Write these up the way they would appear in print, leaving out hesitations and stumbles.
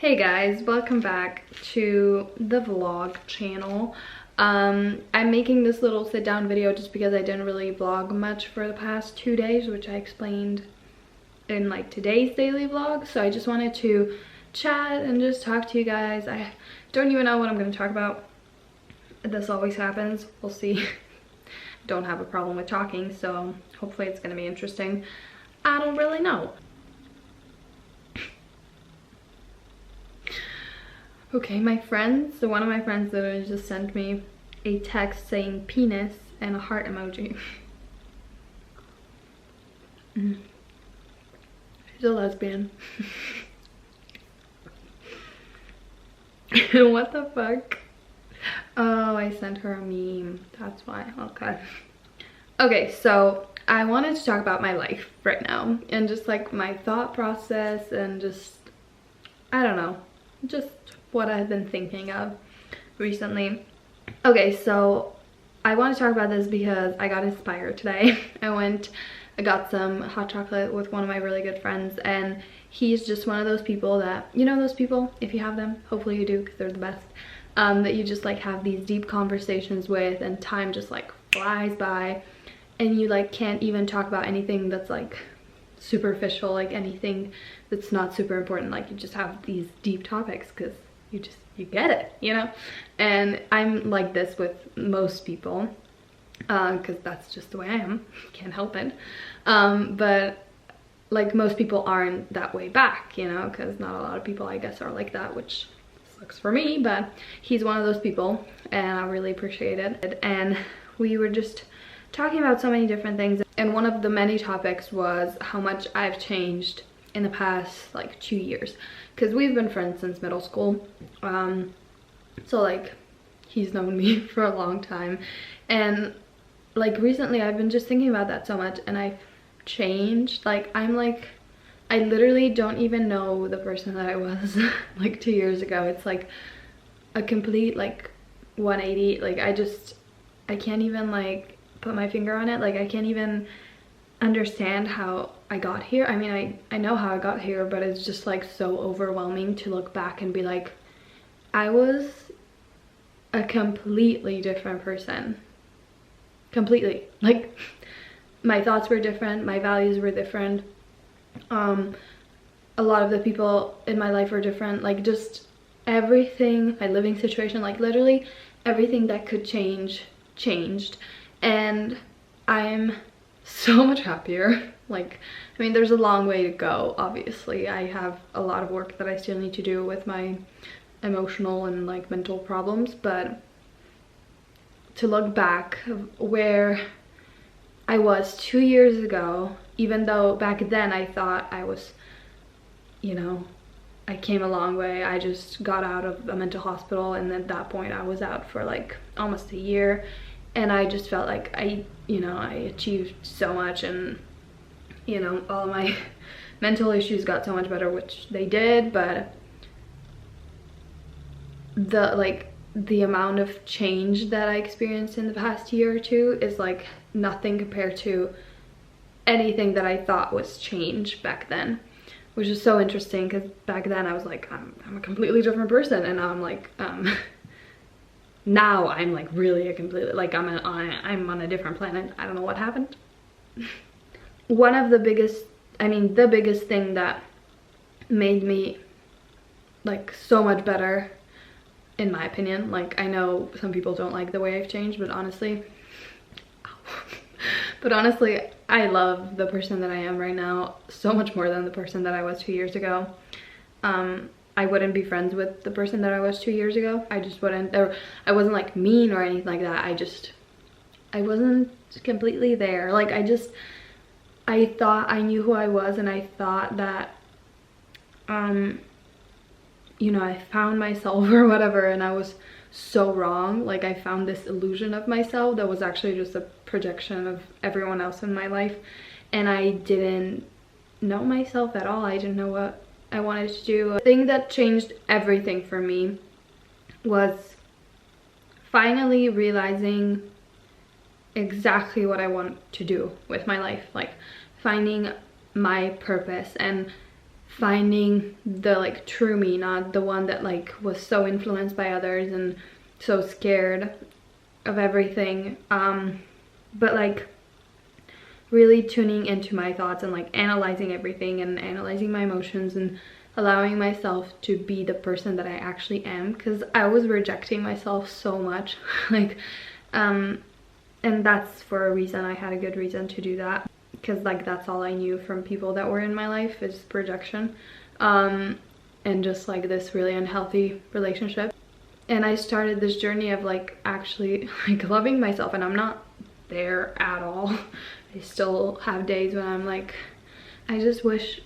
Hey guys, welcome back to the vlog channel. I'm making this little sit down video just because I didn't really vlog much for the past 2 days, which I explained in like today's daily vlog. So I just wanted to chat and just talk to you guys. I don't even know what I'm going to talk about. This always happens. We'll see. Don't have a problem with talking, so hopefully it's going to be interesting. I don't really know. Okay, my friends, so one of my friends literally just sent me a text saying penis and a heart emoji. She's a lesbian. What the fuck? Oh, I sent her a meme. That's why. Okay. Okay, so I wanted to talk about my life right now and just like my thought process and just, I don't know, just what I've been thinking of recently. Okay, so I want to talk about this because I got inspired today. I got some hot chocolate with one of my really good friends, and he's just one of those people that, you know, those people, if you have them, hopefully you do because they're the best, that you just like have these deep conversations with and time just like flies by and you like can't even talk about anything that's like superficial, like anything that's not super important. Like you just have these deep topics because you get it, you know. And I'm like this with most people because that's just the way I am. Can't help it. But like most people aren't that way back, you know, because not a lot of people I guess are like that, which sucks for me. But he's one of those people and I really appreciate it. And we were just talking about so many different things, and one of the many topics was how much I've changed in the past like 2 years, because we've been friends since middle school. So like he's known me for a long time, and like recently I've been just thinking about that so much, and I've changed. Like I literally don't even know the person that I was like 2 years ago. It's like a complete like 180. Like I can't even like put my finger on it. Like I can't even understand how I got here. I mean, I know how I got here, but it's just like so overwhelming to look back and be like, I was a completely different person. Completely. Like my thoughts were different, my values were different, a lot of the people in my life were different. Like just everything, my living situation, like literally everything that could change changed, and I'm so much happier. Like, I mean, there's a long way to go, obviously. I have a lot of work that I still need to do with my emotional and like mental problems, but to look back where I was 2 years ago, even though back then I thought I was, you know, I came a long way. I just got out of a mental hospital, and at that point I was out for like almost a year, and I just felt like I achieved so much, and you know, all my mental issues got so much better, which they did. But the amount of change that I experienced in the past year or two is like nothing compared to anything that I thought was change back then, which is so interesting because back then I was like, I'm a completely different person, and now I'm like now I'm like really a completely, like I'm on a different planet. I don't know what happened. One of the biggest, the biggest thing that made me like so much better, in my opinion, like I know some people don't like the way I've changed, but honestly I love the person that I am right now so much more than the person that I was 2 years ago. I wouldn't be friends with the person that I was 2 years ago. I just wouldn't. I wasn't like mean or anything like that. I wasn't completely there. Like I thought I knew who I was, and I thought that you know, I found myself or whatever, and I was so wrong. Like I found this illusion of myself that was actually just a projection of everyone else in my life, and I didn't know myself at all. I didn't know what I wanted to do. The thing that changed everything for me was finally realizing exactly what I want to do with my life, like finding my purpose and finding the like true me, not the one that like was so influenced by others and so scared of everything. But like really tuning into my thoughts and like analyzing everything and analyzing my emotions and allowing myself to be the person that I actually am, because I was rejecting myself so much. Like and that's for a reason. I had a good reason to do that, because like that's all I knew from people that were in my life is projection, and just like this really unhealthy relationship. And I started this journey of like actually like loving myself, and I'm not there at all. I still have days when I'm like, I just wish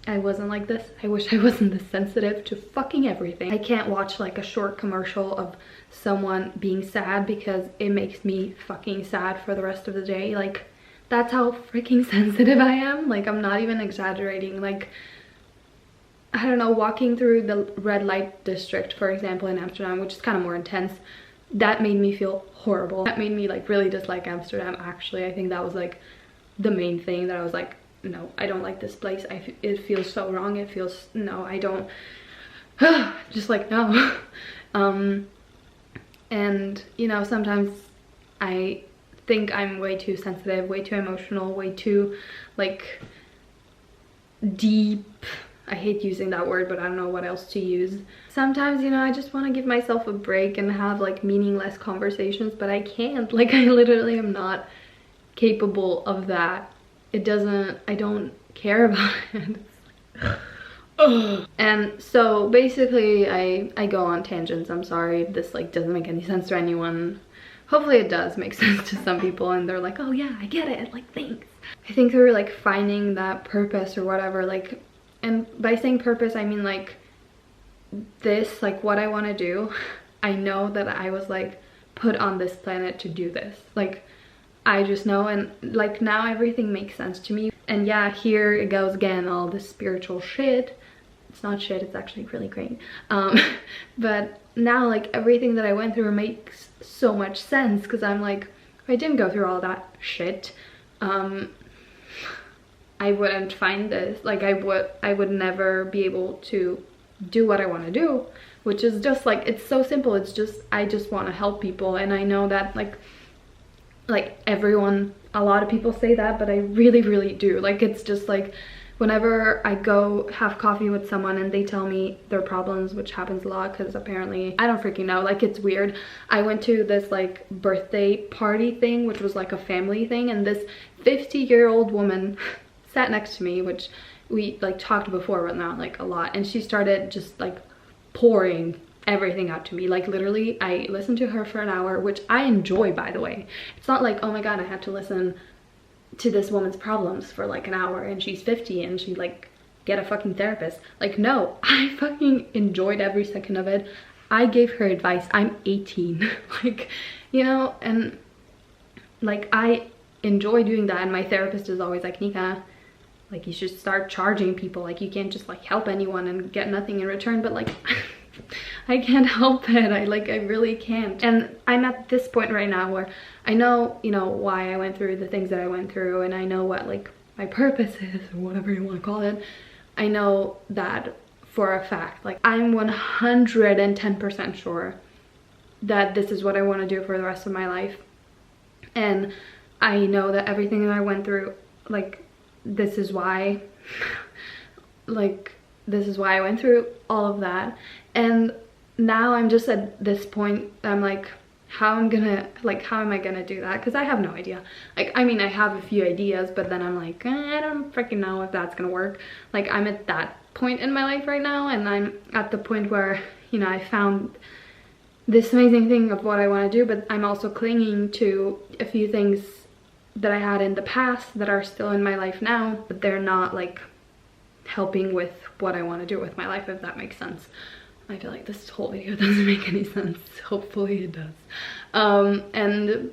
I wasn't like this. I wish I wasn't this sensitive to fucking everything. I can't watch like a short commercial of someone being sad because it makes me fucking sad for the rest of the day. Like that's how freaking sensitive I am. Like I'm not even exaggerating. Like I don't know, walking through the red light district, for example, in Amsterdam, which is kind of more intense, that made me feel horrible. That made me like really dislike Amsterdam. Actually, I think that was like the main thing that I was like, no, I don't like this place. It feels so wrong. It feels, no, I don't, just like no. And you know, sometimes I think I'm way too sensitive, way too emotional, way too like deep. I hate using that word, but I don't know what else to use. Sometimes, you know, I just want to give myself a break and have like meaningless conversations, but I can't. Like I literally am not capable of that. It doesn't, I don't care about it. And so basically I go on tangents. I'm sorry if this like doesn't make any sense to anyone. Hopefully it does make sense to some people and they're like, oh yeah, I get it, like thanks. I think through like finding that purpose or whatever, like, and by saying purpose I mean like this, like what I want to do. I know that I was like put on this planet to do this. Like I just know, and like now everything makes sense to me. And yeah, here it goes again, all this spiritual shit. It's not shit, it's actually really great. But now like everything that I went through makes so much sense, because I'm like, if I didn't go through all that shit, I wouldn't find this. Like I would never be able to do what I want to do, which is just like, it's so simple. It's just, I just want to help people. And I know that like everyone, a lot of people say that, but I really do. Like it's just like whenever I go have coffee with someone and they tell me their problems, which happens a lot because apparently I don't freaking know, like it's weird. I went to this like birthday party thing, which was like a family thing, and this 50-year-old woman sat next to me, which we like talked before but not like a lot, and she started just like pouring everything out to me. Like literally I listened to her for an hour, which I enjoy, by the way. It's not like, oh my god, I have to listen to this woman's problems for like an hour and she's 50 and she like get a fucking therapist. Like no, I fucking enjoyed every second of it. I gave her advice. I'm 18. Like, you know, and like I enjoy doing that. And my therapist is always like, Nika, like you should start charging people. Like you can't just like help anyone and get nothing in return. But like I can't help it. I really can't. And I'm at this point right now where I know, you know, why I went through the things that I went through, and I know what like my purpose is, or whatever you want to call it. I know that for a fact. Like I'm 110% sure that this is what I want to do for the rest of my life. And I know that everything that I went through, like this is why, like this is why I went through all of that. And now I'm just at this point, I'm like, how am I gonna do that? Because I have no idea. Like, I mean, I have a few ideas, but then I'm like, I don't freaking know if that's gonna work. Like, I'm at that point in my life right now, and I'm at the point where, you know, I found this amazing thing of what I want to do, but I'm also clinging to a few things that I had in the past that are still in my life now, but they're not like helping with what I want to do with my life, if that makes sense. I feel like this whole video doesn't make any sense. Hopefully it does. And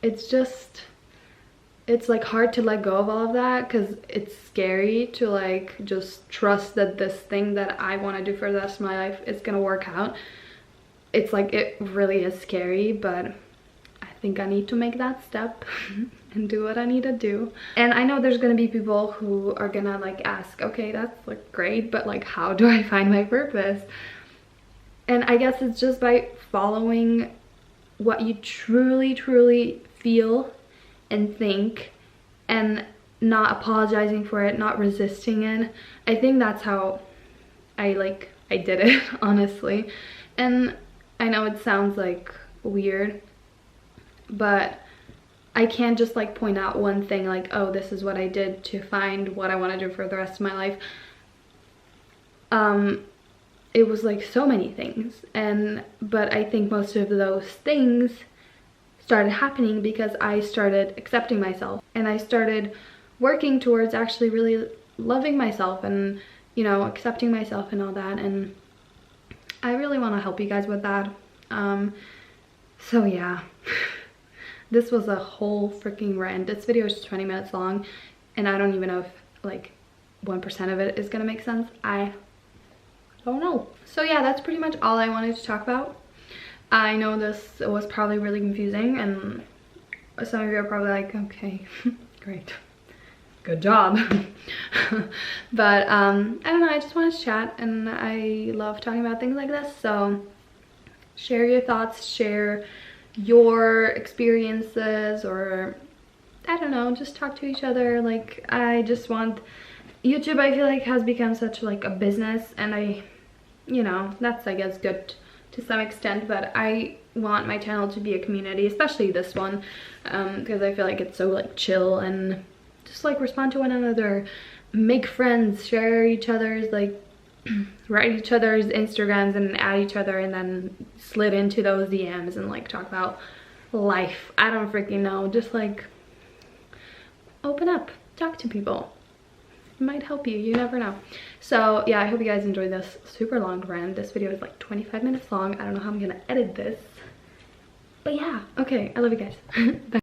it's just, it's like hard to let go of all of that, because it's scary to like just trust that this thing that I want to do for the rest of my life is gonna work out. It's like, it really is scary, but I think I need to make that step and do what I need to do. And I know there's gonna be people who are gonna like ask, okay, that's like great, but like how do I find my purpose? And I guess it's just by following what you truly feel and think, and not apologizing for it, not resisting it. I think that's how I did it, honestly. And I know it sounds like weird, but I can't just like point out one thing like, oh, this is what I did to find what I want to do for the rest of my life. It was like so many things, but I think most of those things started happening because I started accepting myself, and I started working towards actually really loving myself and, you know, accepting myself and all that. And I really want to help you guys with that. So yeah, this was a whole freaking rant. This video is 20 minutes long, and I don't even know if like 1% of it is gonna make sense. I don't know. So yeah, that's pretty much all I wanted to talk about. I know this was probably really confusing, and some of you are probably like, okay, great, good job. But I don't know, I just wanted to chat, and I love talking about things like this. So share your thoughts, share your experiences, or I don't know, just talk to each other. Like, I just want YouTube, I feel like, has become such like a business, and you know, that's I guess good to some extent, but I want my channel to be a community, especially this one, because I feel like it's so like chill, and just like respond to one another, make friends, share each other's like write each other's Instagrams and add each other, and then slid into those DMs and like talk about life. I don't freaking know, just like open up, talk to people. It might help you, you never know. So yeah, I hope you guys enjoyed this super long rant. This video is like 25 minutes long. I don't know how I'm gonna edit this, but yeah, okay, I love you guys. Bye.